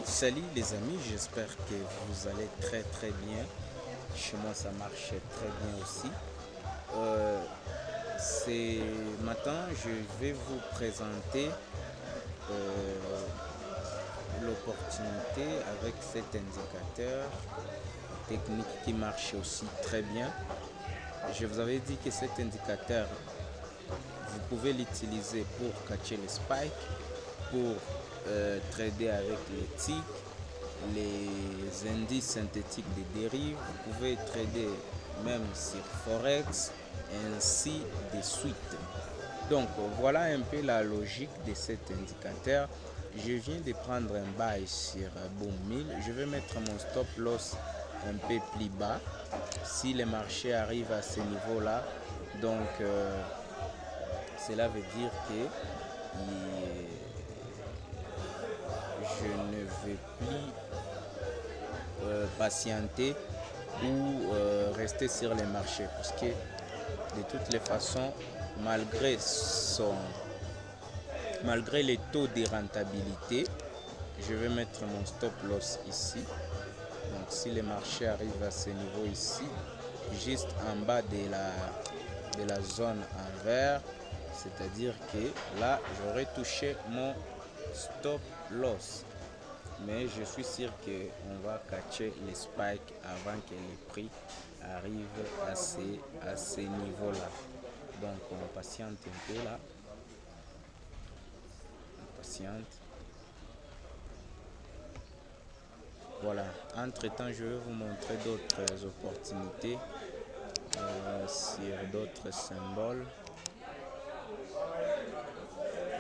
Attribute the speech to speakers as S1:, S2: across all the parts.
S1: Salut les amis, j'espère que vous allez très bien. Chez moi ça marche très bien aussi. Ce matin je vais vous présenter l'opportunité avec cet indicateur technique qui marche aussi très bien. Je vous avais dit que cet indicateur, vous pouvez l'utiliser pour catcher les spikes, pour trader avec les ticks, les indices synthétiques des dérives. Vous pouvez trader même sur Forex, ainsi de suite. Donc voilà un peu la logique de cet indicateur. Je viens de prendre un buy sur Boom 1000. Je vais mettre mon stop loss un peu plus bas si le marché arrive à ce niveau là. Donc cela veut dire que je ne vais plus patienter ou rester sur les marchés, parce que de toutes les façons, malgré les taux de rentabilité, je vais mettre mon stop loss ici. Donc si le marché arrive à ce niveau ici, juste en bas de la zone en vert, c'est-à-dire que là j'aurais touché mon stop loss, mais je suis sûr qu'on va catcher les spikes avant que les prix arrivent à ces niveaux là. Donc on patiente un peu là, on patiente. Voilà, entre temps je vais vous montrer d'autres opportunités sur d'autres symboles.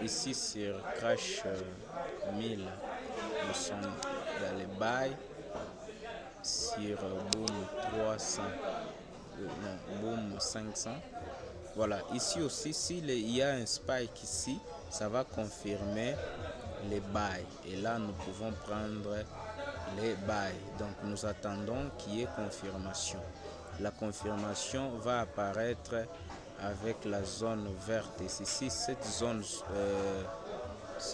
S1: Ici sur Crash 1000, nous sommes dans les buy. Sur Boom 300, non, Boom 500. Voilà, ici aussi, s'il y a un spike ici, ça va confirmer les buy. Et là, nous pouvons prendre les buy. Donc, nous attendons qu'il y ait confirmation. La confirmation va apparaître avec la zone verte. Et ici, cette zone,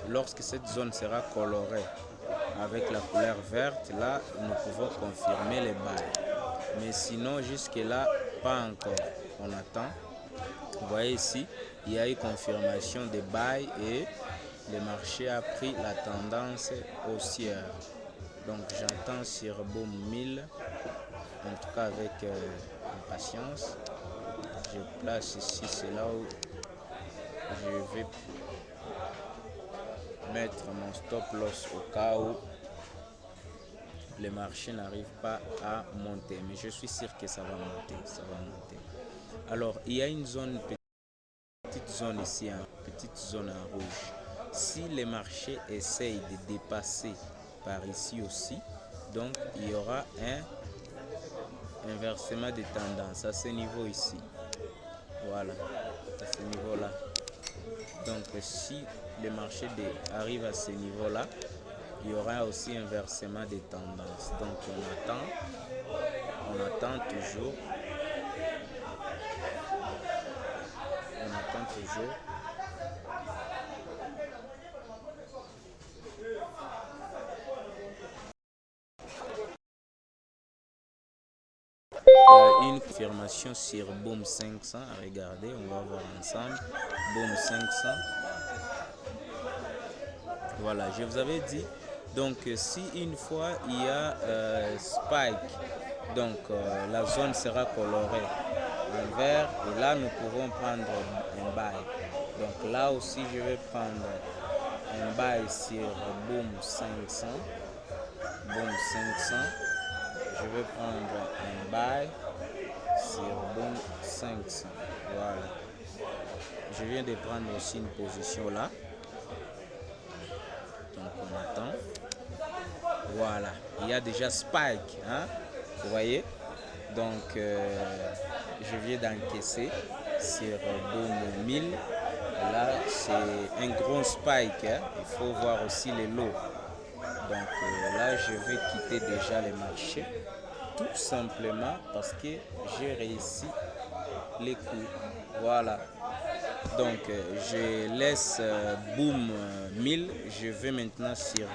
S1: lorsque cette zone sera colorée avec la couleur verte, là nous pouvons confirmer les buy. Mais sinon jusque là pas encore, on attend. Vous voyez ici, il y a eu confirmation des buy et le marché a pris la tendance haussière. Donc j'entends sur Boom 1000, en tout cas avec impatience. Je place ici, c'est là où je vais mettre mon stop loss au cas où le marché n'arrive pas à monter, mais je suis sûr que ça va monter, Alors il y a une zone, petite zone ici, petite zone en rouge. Si le marché essaye de dépasser par ici aussi, donc il y aura un inversement de tendance à ce niveau ici. Voilà, à ce niveau là. Donc si le marché arrive à ce niveau là, il y aura aussi un versement de tendance. Donc on attend toujours. Une confirmation sur Boom 500. Regardez, on va voir ensemble. Boom 500. Voilà, je vous avais dit. Donc si une fois il y a spike, donc la zone sera colorée en vert, et là nous pouvons prendre un buy. Donc là aussi je vais prendre un buy sur Boom 500. Boom 500. Je vais prendre un buy sur Boom 500. Voilà. Je viens de prendre aussi une position là. Donc on attend. Voilà, il y a déjà spike, hein? Vous voyez. Donc je viens d'encaisser sur Boom 1000. Là c'est un gros spike, hein? Il faut voir aussi les lots. Donc là je vais quitter déjà les marchés, tout simplement parce que j'ai réussi les coups. Voilà. Donc je laisse Boom 1000. Je vais maintenant sur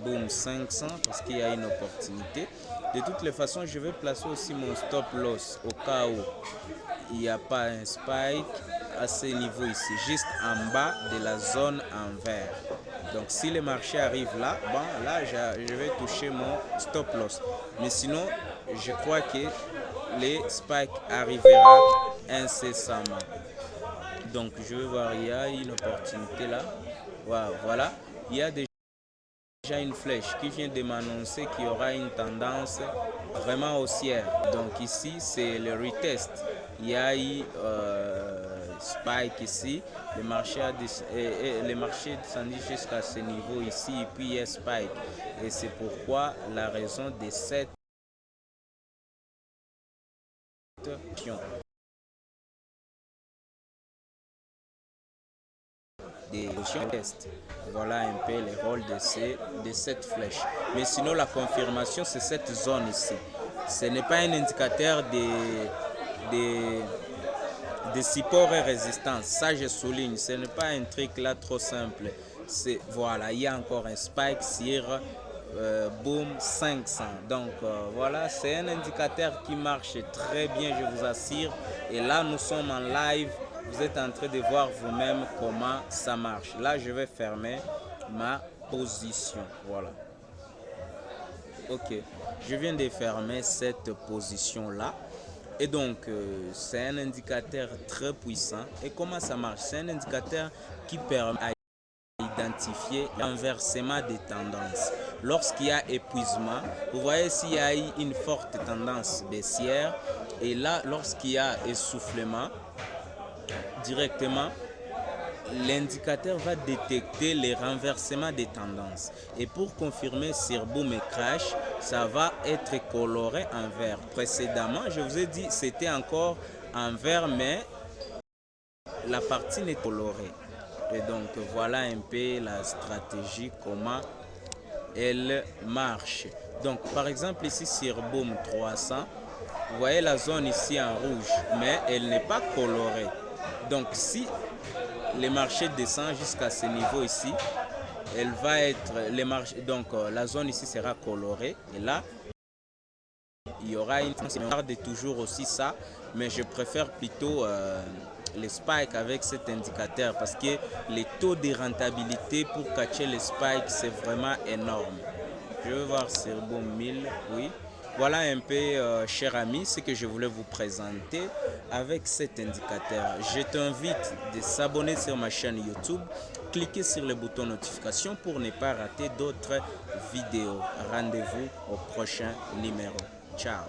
S1: boom 500 parce qu'il y a une opportunité. De toutes les façons, je vais placer aussi mon stop loss au cas où il n'y a pas un spike à ce niveau ici, juste en bas de la zone en vert. Donc si le marché arrive là, bon, là je vais toucher mon stop loss. Mais sinon, je crois que les spikes arrivera incessamment. Donc je vais voir, il y a une opportunité là. Wow, voilà, il y a déjà une flèche qui vient de m'annoncer qu'il y aura une tendance vraiment haussière. Donc ici c'est le retest. Il y a eu spike ici, le marché descendu jusqu'à ce niveau ici et puis il y a spike. Et c'est pourquoi la raison de cette des tests. Voilà un peu le rôle de cette flèche. Mais sinon la confirmation c'est cette zone ici. Ce n'est pas un indicateur de support et résistance. Ça je souligne. Ce n'est pas un truc là trop simple. Voilà, il y a encore un spike sur boom 500. Donc voilà, c'est un indicateur qui marche très bien, je vous assure. Et là nous sommes en live. Vous êtes en train de voir vous-même comment ça marche. Là, je vais fermer ma position. Voilà. Ok. Je viens de fermer cette position-là. Et donc, c'est un indicateur très puissant. Et comment ça marche? C'est un indicateur qui permet d'identifier l'inversement des tendances. Lorsqu'il y a épuisement, vous voyez s'il y a une forte tendance baissière. Et là, lorsqu'il y a essoufflement, directement, l'indicateur va détecter les renversements des tendances. Et pour confirmer sur boom et crash, ça va être coloré en vert. Précédemment, je vous ai dit c'était encore en vert, mais la partie n'est colorée. Et donc voilà un peu la stratégie, comment elle marche. Donc par exemple ici sur boom 300, vous voyez la zone ici en rouge, mais elle n'est pas colorée. Donc si le marché descend jusqu'à ce niveau ici, elle va être donc la zone ici sera colorée et là il y aura une on garde toujours aussi ça, mais je préfère plutôt les spikes avec cet indicateur parce que les taux de rentabilité pour catcher les spikes c'est vraiment énorme. Je vais voir sur boom 1000, oui. Voilà un peu, cher ami, ce que je voulais vous présenter avec cet indicateur. Je t'invite de s'abonner sur ma chaîne YouTube, cliquez sur le bouton notification pour ne pas rater d'autres vidéos. Rendez-vous au prochain numéro. Ciao.